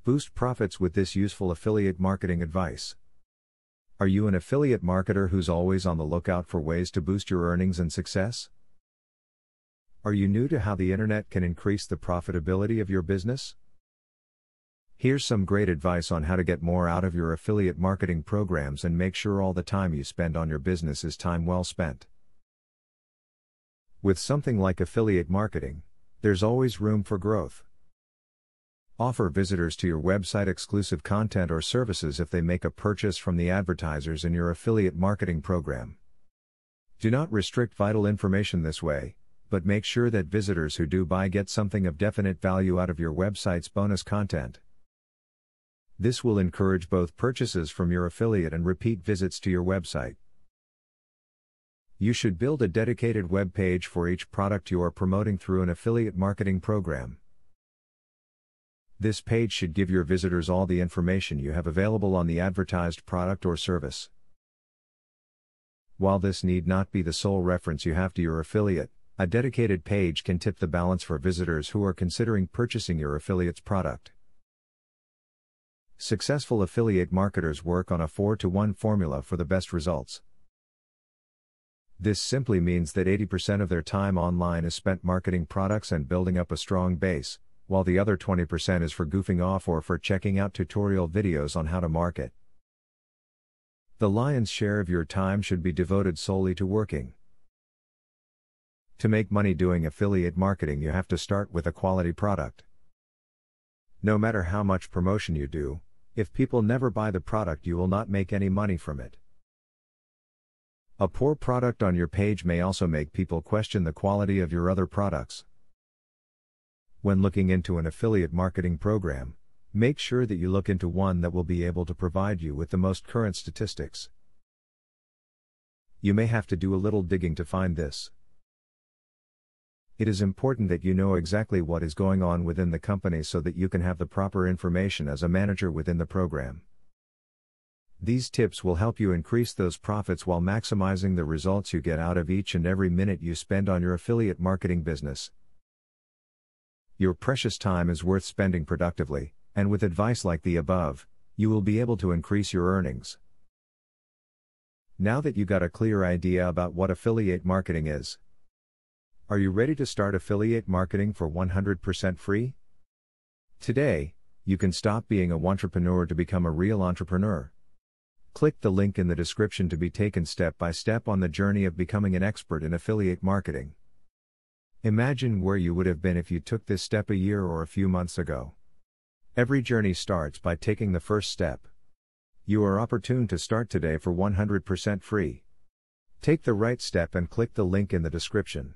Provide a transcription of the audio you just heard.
Boost profits with this useful affiliate marketing advice. Are you an affiliate marketer who's always on the lookout for ways to boost your earnings and success? Are you new to how the internet can increase the profitability of your business? Here's some great advice on how to get more out of your affiliate marketing programs and make sure all the time you spend on your business is time well spent. With something like affiliate marketing, there's always room for growth. Offer visitors to your website exclusive content or services if they make a purchase from the advertisers in your affiliate marketing program. Do not restrict vital information this way, but make sure that visitors who do buy get something of definite value out of your website's bonus content. This will encourage both purchases from your affiliate and repeat visits to your website. You should build a dedicated web page for each product you are promoting through an affiliate marketing program. This page should give your visitors all the information you have available on the advertised product or service. While this need not be the sole reference you have to your affiliate, a dedicated page can tip the balance for visitors who are considering purchasing your affiliate's product. Successful affiliate marketers work on a 4-to-1 formula for the best results. This simply means that 80% of their time online is spent marketing products and building up a strong base, while the other 20% is for goofing off or for checking out tutorial videos on how to market. The lion's share of your time should be devoted solely to working. To make money doing affiliate marketing, you have to start with a quality product. No matter how much promotion you do, if people never buy the product, you will not make any money from it. A poor product on your page may also make people question the quality of your other products. When looking into an affiliate marketing program, make sure that you look into one that will be able to provide you with the most current statistics. You may have to do a little digging to find this. It is important that you know exactly what is going on within the company so that you can have the proper information as a manager within the program. These tips will help you increase those profits while maximizing the results you get out of each and every minute you spend on your affiliate marketing business. Your precious time is worth spending productively, and with advice like the above, you will be able to increase your earnings. Now that you got a clear idea about what affiliate marketing is, are you ready to start affiliate marketing for 100% free? Today, you can stop being a wantrepreneur to become a real entrepreneur. Click the link in the description to be taken step by step on the journey of becoming an expert in affiliate marketing. Imagine where you would have been if you took this step a year or a few months ago. Every journey starts by taking the first step. You are opportune to start today for 100% free. Take the right step and click the link in the description.